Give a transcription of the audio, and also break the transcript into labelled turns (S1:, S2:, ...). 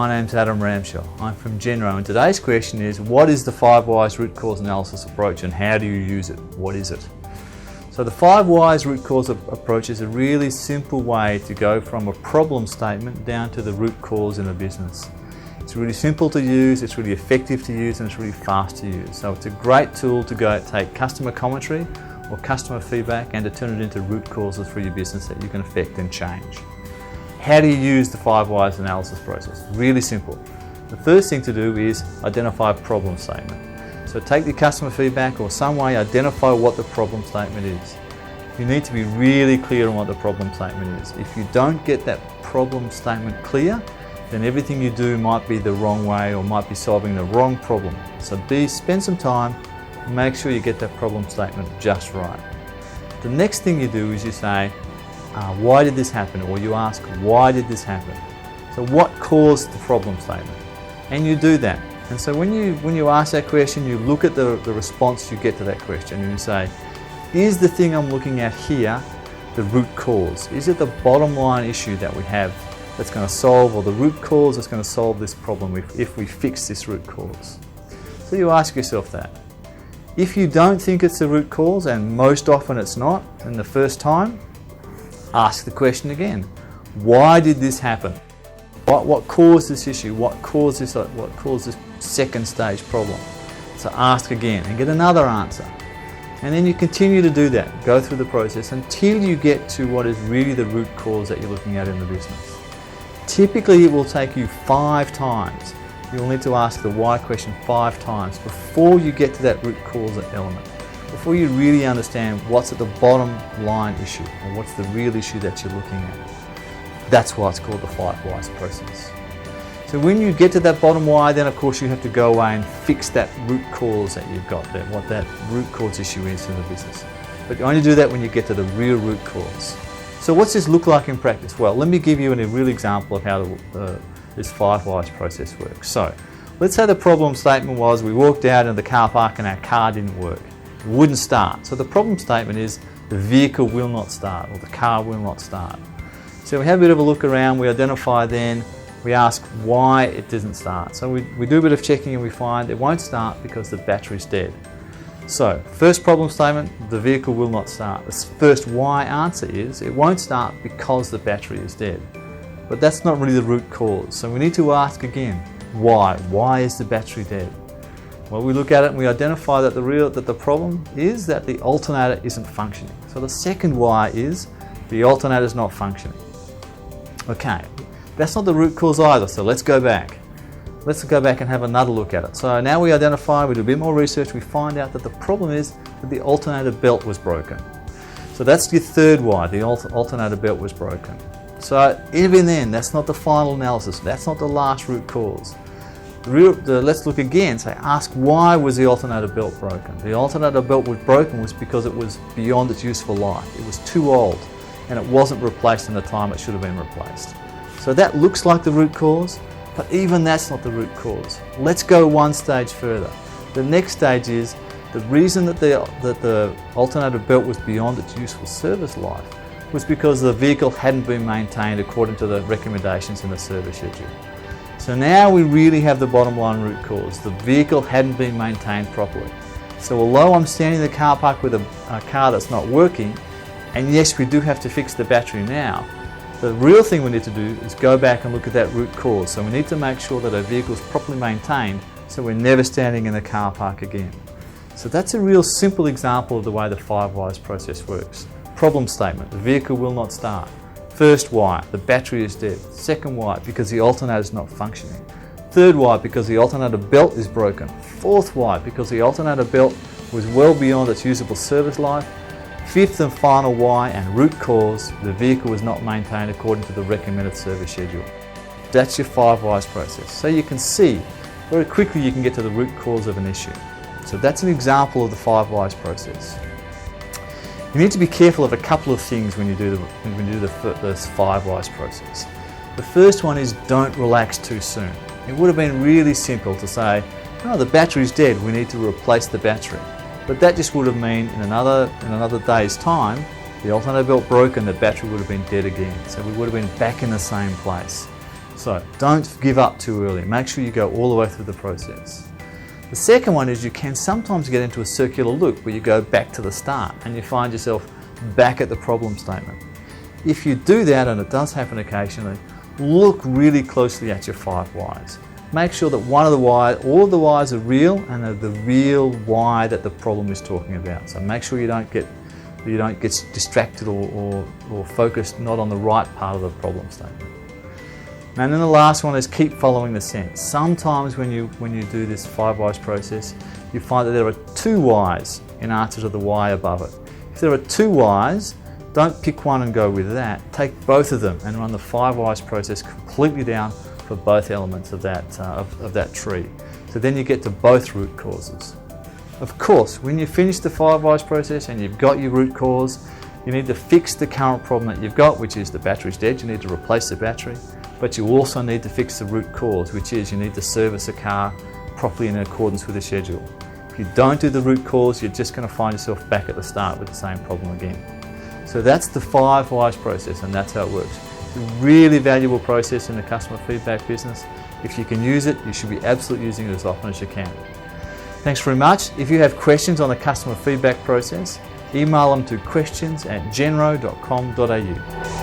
S1: my name's Adam Ramshaw. I'm from Genro, and today's question is, what is the 5 Whys root cause analysis approach and how do you use it? What is it? So the 5 Whys root cause approach is a really simple way to go from a problem statement down to the root cause in a business. It's really simple to use, it's really effective to use, and it's really fast to use. So it's a great tool to take customer commentary or customer feedback and to turn it into root causes for your business that you can affect and change. How do you use the 5 Whys analysis process? Really simple. The first thing to do is identify a problem statement. So take the customer feedback or some way identify what the problem statement is. You need to be really clear on what the problem statement is. If you don't get that problem statement clear, then everything you do might be the wrong way or might be solving the wrong problem. So spend some time and make sure you get that problem statement just right. The next thing you do is you say, why did this happen? Or you ask, why did this happen? So what caused the problem statement? And you do that. And so when you ask that question, you look at the response you get to that question and you say, is the thing I'm looking at here the root cause? Is it the bottom line issue that we have that's going to solve, or the root cause that's going to solve this problem if we fix this root cause? So you ask yourself that. If you don't think it's the root cause, and most often it's not, in the first time, ask the question again. Why did this happen? What caused this issue? What caused this second stage problem? So ask again and get another answer. And then you continue to do that. Go through the process until you get to what is really the root cause that you're looking at in the business. Typically it will take you 5 times. You'll need to ask the why question 5 times before you get to that root cause element. Before you really understand what's at the bottom line issue or what's the real issue that you're looking at. That's why it's called the 5 Whys process. So when you get to that bottom why, then of course you have to go away and fix that root cause that you've got there, what that root cause issue is in the business. But you only do that when you get to the real root cause. So what's this look like in practice? Well, let me give you a real example of how this 5 Whys process works. So let's say the problem statement was we walked out in the car park and our car didn't work. It wouldn't start. So the problem statement is the vehicle will not start or the car will not start. So we have a bit of a look around, we identify then, we ask why it doesn't start. So we do a bit of checking and we find it won't start because the battery's dead. So first problem statement, the vehicle will not start. The first why answer is it won't start because the battery is dead. But that's not really the root cause. So we need to ask again, why? Why is the battery dead? Well, we look at it and we identify that the problem is that the alternator isn't functioning. So the second why is the alternator is not functioning. Okay, that's not the root cause either, so let's go back. Let's go back and have another look at it. So now we identify, we do a bit more research, we find out that the problem is that the alternator belt was broken. So that's your third why, the alternator belt was broken. So even then, that's not the final analysis, that's not the last root cause. Let's look again, ask why was the alternator belt broken? The alternator belt was broken because it was beyond its useful life. It was too old and it wasn't replaced in the time it should have been replaced. So that looks like the root cause, but even that's not the root cause. Let's go one stage further. The next stage is the reason that the alternator belt was beyond its useful service life was because the vehicle hadn't been maintained according to the recommendations in the service schedule. So now we really have the bottom line root cause. The vehicle hadn't been maintained properly. So although I'm standing in the car park with a car that's not working, and yes, we do have to fix the battery now, the real thing we need to do is go back and look at that root cause. So we need to make sure that our vehicle is properly maintained so we're never standing in the car park again. So that's a real simple example of the way the 5 Whys process works. Problem statement, the vehicle will not start. First why, the battery is dead. Second why, because the alternator is not functioning. Third why, because the alternator belt is broken. Fourth why, because the alternator belt was well beyond its usable service life. Fifth and final why and root cause, the vehicle was not maintained according to the recommended service schedule. That's your 5 Whys process. So you can see very quickly you can get to the root cause of an issue. So that's an example of the 5 Whys process. You need to be careful of a couple of things when you do this 5 Whys process. The first one is don't relax too soon. It would have been really simple to say, oh, the battery's dead, we need to replace the battery. But that just would have meant in another day's time, the alternator belt broken, the battery would have been dead again. So we would have been back in the same place. So don't give up too early. Make sure you go all the way through the process. The second one is you can sometimes get into a circular loop where you go back to the start and you find yourself back at the problem statement. If you do that, and it does happen occasionally, look really closely at your 5 whys. Make sure that one of the whys, all of the whys are real and are the real why that the problem is talking about. So make sure you don't get distracted or focused not on the right part of the problem statement. And then the last one is keep following the sense. Sometimes when you do this 5 whys process, you find that there are 2 whys in answer to the why above it. If there are 2 whys, don't pick one and go with that. Take both of them and run the 5 whys process completely down for both elements of that tree. So then you get to both root causes. Of course, when you finish the 5 whys process and you've got your root cause, you need to fix the current problem that you've got, which is the battery's dead. You need to replace the battery. But you also need to fix the root cause, which is you need to service a car properly in accordance with the schedule. If you don't do the root cause, you're just going to find yourself back at the start with the same problem again. So that's the 5 whys process, and that's how it works. It's a really valuable process in the customer feedback business. If you can use it, you should be absolutely using it as often as you can. Thanks very much. If you have questions on the customer feedback process, email them to questions@genro.com.au.